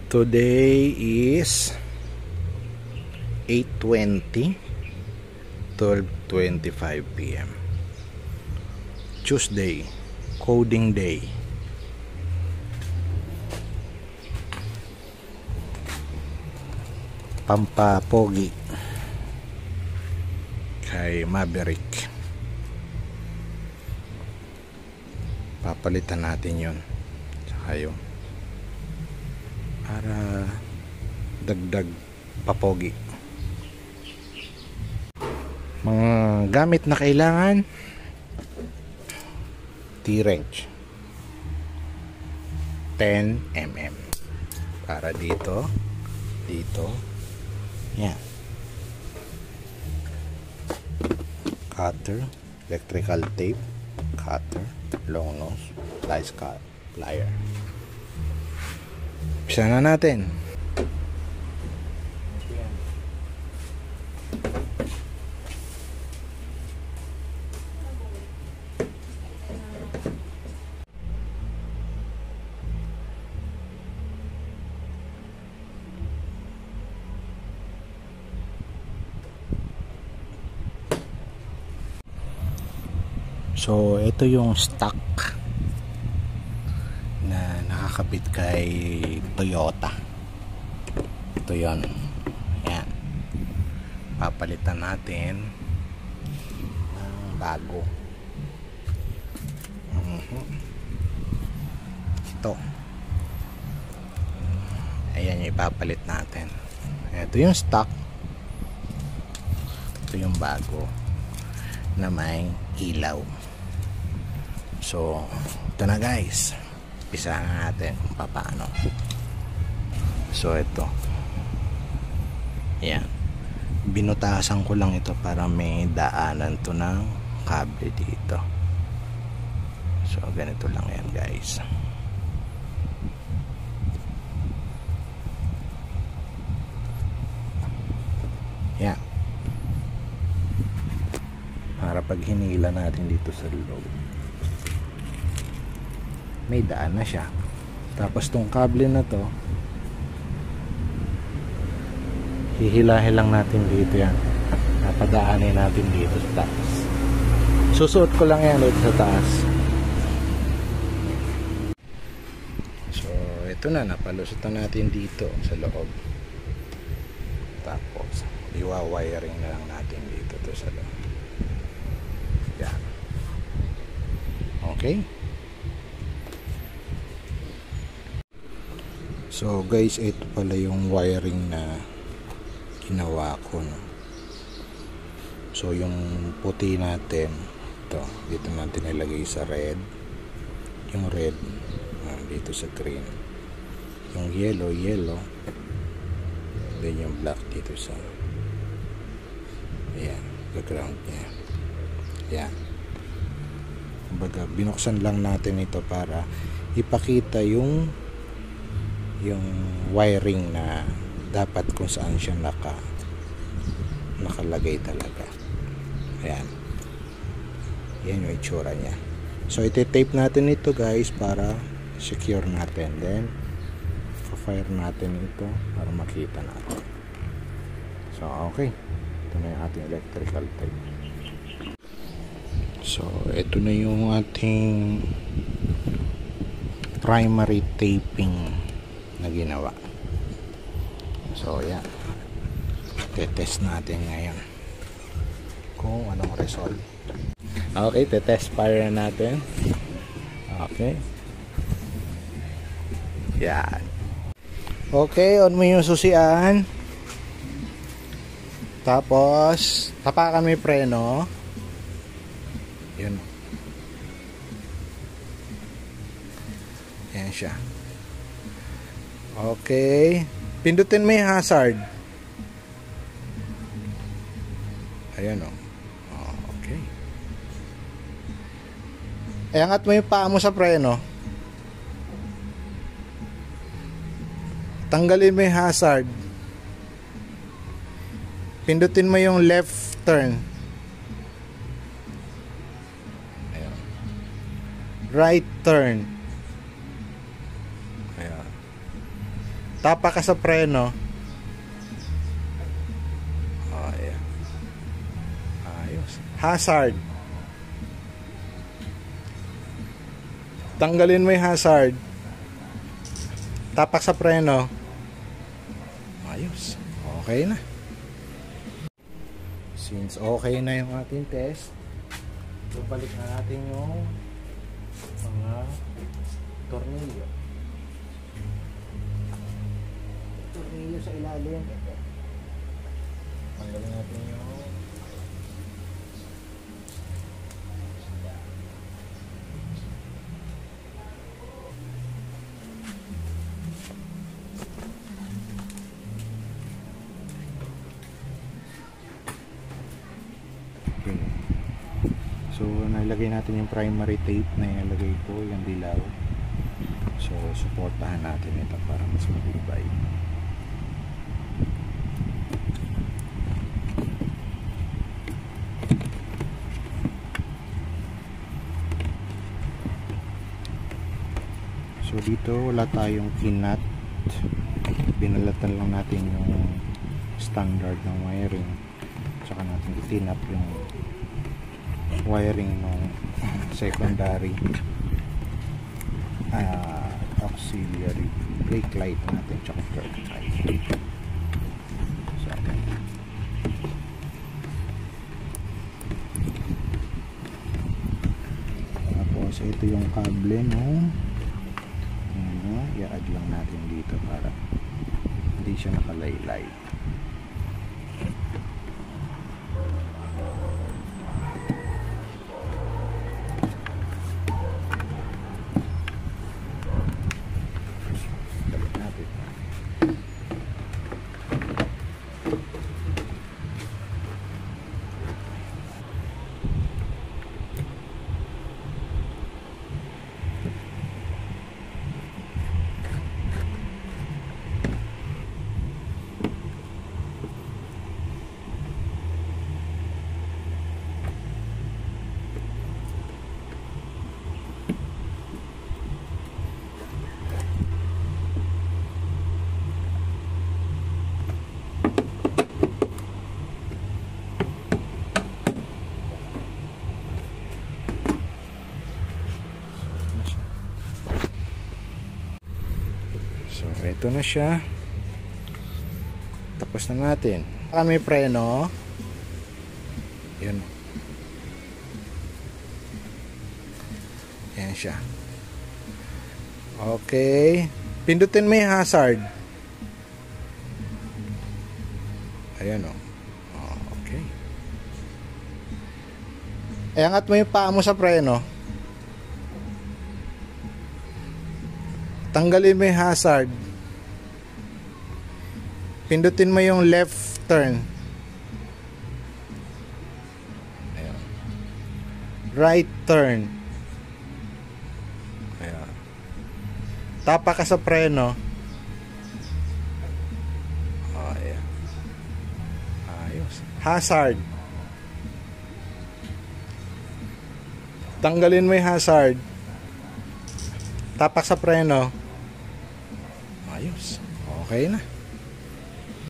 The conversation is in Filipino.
Today is 8:20, 12:25 p.m. Tuesday, coding day. Pampapogi kay Maverick. Papalitan natin yun tsaka yun para dagdag papogi. Mga gamit na kailangan: T-wrench 10mm para dito, yan. Cutter, electrical tape, cutter, long nose, dice cut, plier. Umpisa na natin. So, ito yung stock na nakakabit kay Toyota. Ito yun. Yan. Papalitan natin ng bago. Ito. Ayan yung ipapalit natin. Ito yung stock. Ito yung bago na may ilaw. So, ito na guys. Isa na natin kung paano. So, ito. Yan. Binutasan ko lang ito para may daanan to ng kable dito. So, ganito lang yan guys. Yan. Para pag hinila natin dito sa loob, may daan na siya. Tapos tong kable na to, hihilahin lang natin dito yan. Napadaanin natin dito sa taas. Susuot ko lang yan dito sa taas. So, ito na. Napalusot na natin dito sa loob. Tapos, iwa-wiring na lang natin dito to sa loob. Yan. Okay. So guys, ito pala yung wiring na ginawa ko, no? So yung puti natin, ito, dito natin ilagay sa red. Yung red, dito sa green. Yung yellow. Then yung black dito sa, ayan, background niya. Ayan. Kumbaga, binuksan lang natin ito para ipakita yung wiring na dapat kung saan siya nakalagay talaga. Ayan. Yan yung itsura niya. So, iti-tape natin ito guys para secure natin. Then, fire natin ito para makita natin. So, okay. Ito na yung ating electrical tape. So, ito na yung ating primary taping na ginawa. So, yan. Tetest natin ngayon kung anong result. Okay, tetest fire natin. Okay. Yan. Okay, on mo yung susian. Tapos, tapakan mo yung preno. Yun. Yan siya. Okay. Pindutin mo yung hazard. Ayan o. Okay. Iangat mo yung paa mo sa preno. Tanggalin mo yung hazard. Pindutin mo yung left turn. Ayan. Right turn. Ayan. Tapak ka sa preno. Ayan. Ayos. Hazard. Tanggalin mo yung hazard. Tapak sa preno. Ayos. Okay na. Since okay na yung ating test, balik na natin yung mga tornilyo. Tornilyo sa ilalim. Tanggalin natin yung so nalagay natin yung primary tape na ilalagay ko, yung dilaw. So suportahan natin ito para mas matibay. So dito wala tayong kinat, binalatan lang natin yung standard ng wiring, tsaka natin itinap yung wiring ng secondary auxiliary brake light natin tsaka curb light. So, tapos ito yung kable no, i-add lang natin dito para hindi siya nakalaylay. So ito na siya, tapos na natin. May preno, yun, yan siya. Okay, pindutin mo yung hazard. Ayan o. Okay, iangat mo yung paa mo sa preno. Tanggalin mo yung hazard. Pindutin mo yung left turn. Ayan. Right turn. Ayan. Tapak ka sa preno. Ayan. Ayos. Hazard. Tanggalin mo yung hazard. Tapak sa preno. Ayos. Okay na.